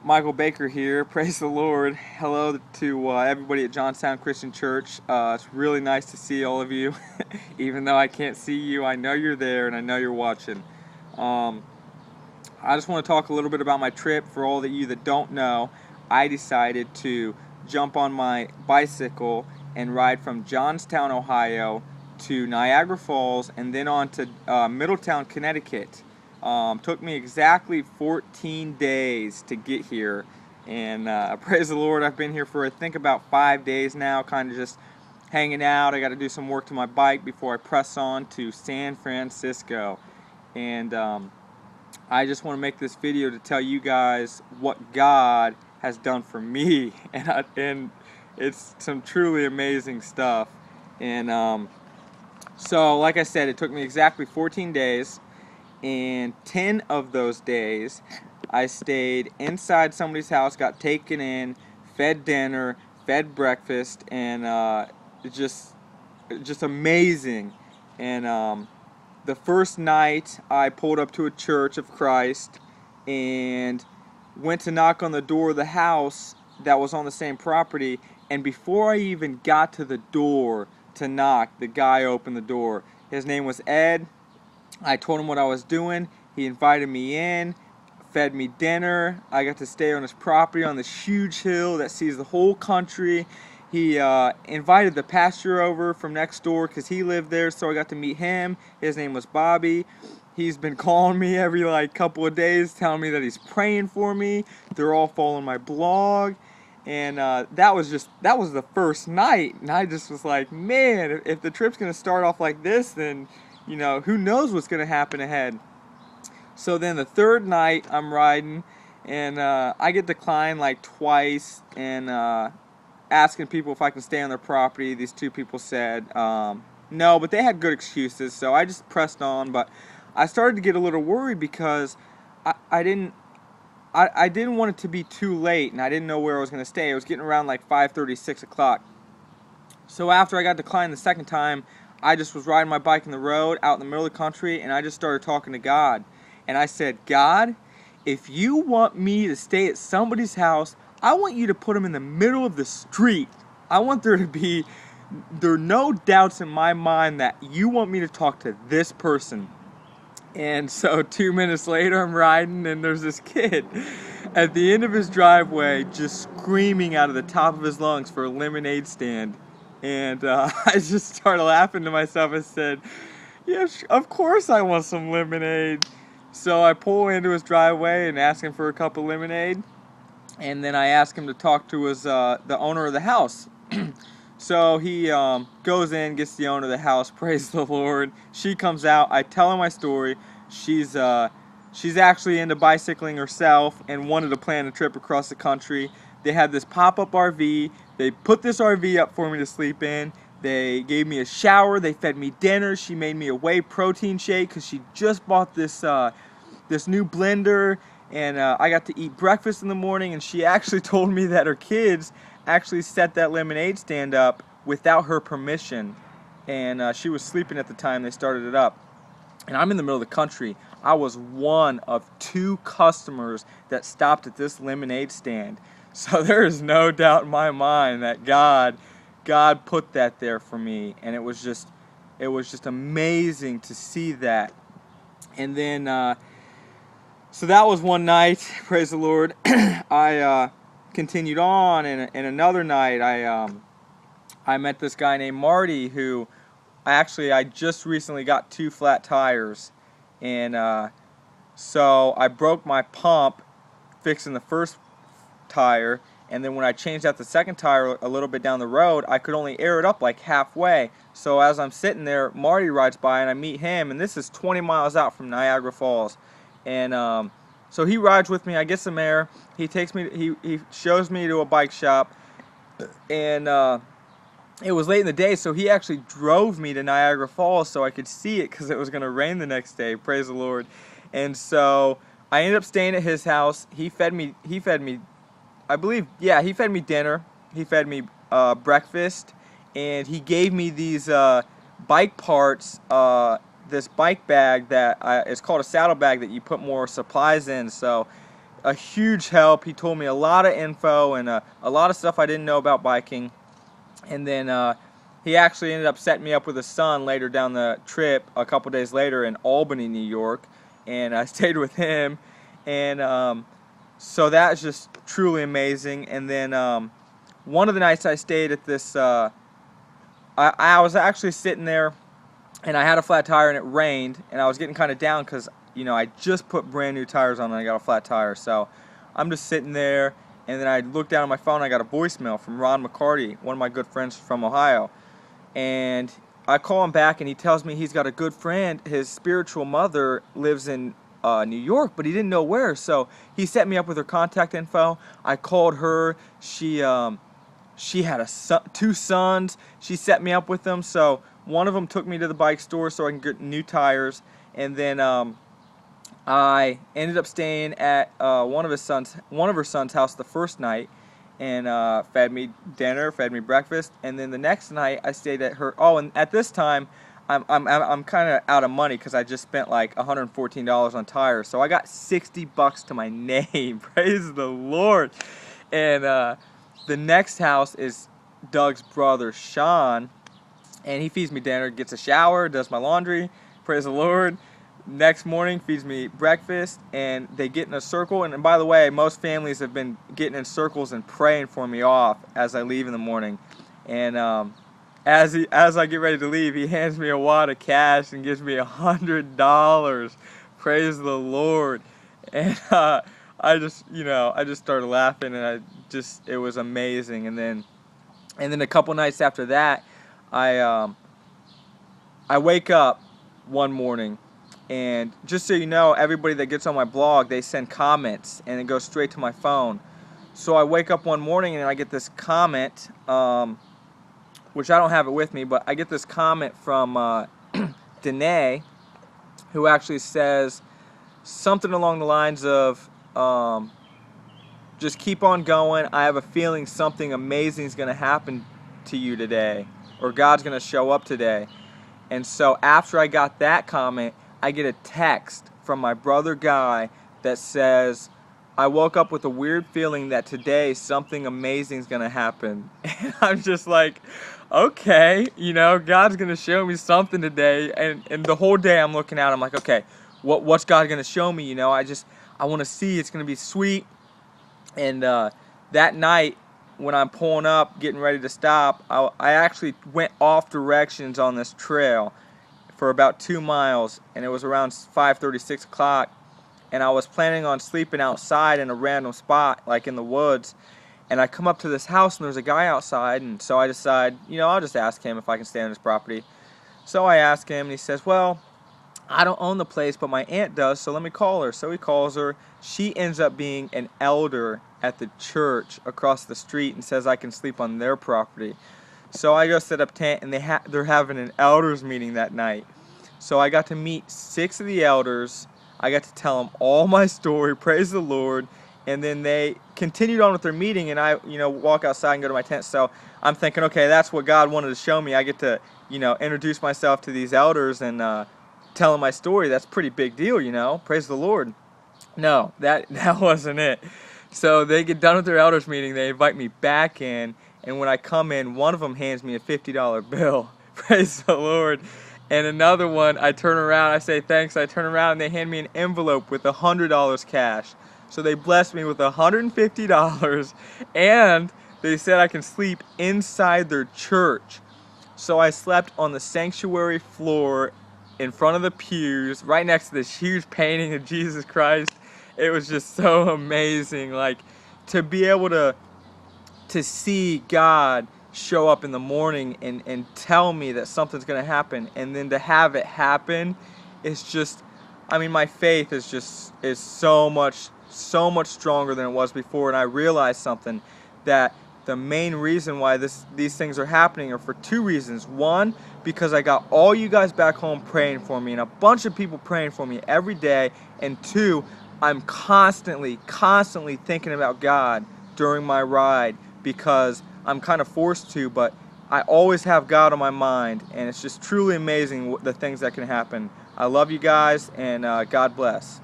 Michael Baker here. Praise the Lord. Hello to everybody at Johnstown Christian Church. It's really nice to see all of you. Even though I can't see you, I know you're there and I know you're watching. Um, I just want to talk a little bit about my trip. For all of you that don't know, I decided to jump on my bicycle and ride from Johnstown, Ohio to Niagara Falls and then on to Middletown, Connecticut. Took me exactly 14 days to get here, and praise the Lord, I've been here for I think about 5 days now, kind of just hanging out. I got to do some work to my bike before I press on to San Francisco, and I just want to make this video to tell you guys what God has done for me, and it's some truly amazing stuff. And so, like I said, it took me exactly 14 days. And 10 of those days I stayed inside somebody's house, got taken in, fed dinner, fed breakfast, and just amazing. And the first night I pulled up to a Church of Christ and went to knock on the door of the house that was on the same property, and before I even got to the door to knock, the guy opened the door. His name was Ed. I told him what I was doing. He invited me in, fed me dinner. I got to stay on his property on this huge hill that sees the whole country. He invited the pastor over from next door because he lived there, so I got to meet him. His name was Bobby. He's been calling me every couple of days, telling me that he's praying for me. They're all following my blog. And that was the first night, and I just was like, man, if the trip's gonna start off like this, then who knows what's going to happen ahead. So then the third night I'm riding, and I get declined twice, and asking people if I can stay on their property. These two people said no, but they had good excuses, so I just pressed on. But I started to get a little worried because I didn't want it to be too late, and I didn't know where I was going to stay. It was getting around 5:30, 6 o'clock. So after I got declined the second time, I just was riding my bike in the road out in the middle of the country, and I just started talking to God. And I said, God, if you want me to stay at somebody's house, I want you to put them in the middle of the street. I want there are no doubts in my mind that you want me to talk to this person. And so 2 minutes later, I'm riding, and there's this kid at the end of his driveway just screaming out of the top of his lungs for a lemonade stand. And I just started laughing to myself and said, yes, of course I want some lemonade. So I pull into his driveway and ask him for a cup of lemonade. And then I ask him to talk to the owner of the house. So he goes in, gets the owner of the house, praise the Lord. She comes out, I tell her my story. She's actually into bicycling herself and wanted to plan a trip across the country. They had this pop-up RV. They put this RV up for me to sleep in. They gave me a shower. They fed me dinner. She made me a whey protein shake because she just bought this new blender. And I got to eat breakfast in the morning. And she actually told me that her kids actually set that lemonade stand up without her permission. And she was sleeping at the time they started it up. And I'm in the middle of the country. I was one of 2 customers that stopped at this lemonade stand. So there is no doubt in my mind that God put that there for me, and it was just amazing to see that. And then so that was one night, praise the Lord. I continued on, and another night I met this guy named Marty, who I just recently got 2 flat tires, and so I broke my pump fixing the first tire, and then when I changed out the second tire a little bit down the road, I could only air it up halfway. So as I'm sitting there, Marty rides by and I meet him, and this is 20 miles out from Niagara Falls. And so he rides with me, I get some air, he shows me to a bike shop, and it was late in the day, so he actually drove me to Niagara Falls so I could see it because it was going to rain the next day, praise the Lord. And so I ended up staying at his house. He fed me I believe, yeah, he fed me dinner, he fed me breakfast, and he gave me these bike parts, this bike bag that it's called a saddle bag that you put more supplies in. So a huge help. He told me a lot of info and a lot of stuff I didn't know about biking. And then he actually ended up setting me up with his son later down the trip a couple days later in Albany, New York. And I stayed with him. And so that was just truly amazing. And then one of the nights I stayed at this, I was actually sitting there and I had a flat tire and it rained. And I was getting kind of down because, you know, I just put brand new tires on and I got a flat tire. So I'm just sitting there. And then I looked down at my phone and I got a voicemail from Ron McCarty, one of my good friends from Ohio. And I call him back and he tells me he's got a good friend. His spiritual mother lives in New York, but he didn't know where. So he set me up with her contact info. I called her. She had two sons. She set me up with them. So one of them took me to the bike store so I can get new tires. And then I ended up staying at one of her son's house the first night, and fed me dinner, fed me breakfast, and then the next night I stayed at her. Oh, and at this time, I'm kind of out of money because I just spent like $114 on tires, so I got $60 to my name. Praise the Lord! And the next house is Doug's brother Sean, and he feeds me dinner, gets a shower, does my laundry. Praise the Lord. Next morning feeds me breakfast, and they get in a circle. And by the way, most families have been getting in circles and praying for me off as I leave in the morning. And as I get ready to leave, he hands me a wad of cash and gives me $100. Praise the Lord. And I just started laughing, and it was amazing. And then a couple nights after that, I wake up one morning. And just so you know, everybody that gets on my blog, they send comments and it goes straight to my phone. So I wake up one morning and I get this comment, which I don't have it with me, but I get this comment from Danae, who actually says something along the lines of, just keep on going. I have a feeling something amazing is going to happen to you today, or God's going to show up today. And so after I got that comment, I get a text from my brother Guy that says, I woke up with a weird feeling that today something amazing is going to happen. And I'm just like, okay, God's going to show me something today. And the whole day I'm looking out, I'm like, okay, what's God going to show me? I want to see. It's going to be sweet. And that night when I'm pulling up, getting ready to stop, I actually went off directions on this trail for about 2 miles, and it was around 5:30, 6 o'clock, and I was planning on sleeping outside in a random spot, like in the woods, and I come up to this house, and there's a guy outside, and so I decide, I'll just ask him if I can stay on his property. So I ask him, and he says, well, I don't own the place, but my aunt does, so let me call her. So he calls her. She ends up being an elder at the church across the street and says I can sleep on their property. So I go set up tent, and they're having an elders meeting that night. So I got to meet 6 of the elders. I got to tell them all my story, praise the Lord, and then they continued on with their meeting, and I, walk outside and go to my tent. So I'm thinking, okay, that's what God wanted to show me. I get to, introduce myself to these elders and tell them my story. That's a pretty big deal, praise the Lord. No, that wasn't it. So they get done with their elders meeting. They invite me back in. And when I come in, one of them hands me a $50 bill. Praise the Lord. And another one, I turn around, I say thanks, I turn around and they hand me an envelope with $100 cash. So they blessed me with $150, and they said I can sleep inside their church. So I slept on the sanctuary floor in front of the pews, right next to this huge painting of Jesus Christ. It was just so amazing, like, to be able to see God show up in the morning and tell me that something's going to happen, and then to have it happen, it's just, my faith is so much stronger than it was before. And I realized something, that the main reason why these things are happening are for 2 reasons. One, because I got all you guys back home praying for me, and a bunch of people praying for me every day. And 2, I'm constantly thinking about God during my ride, because I'm kind of forced to, but I always have God on my mind, and it's just truly amazing the things that can happen. I love you guys, and God bless.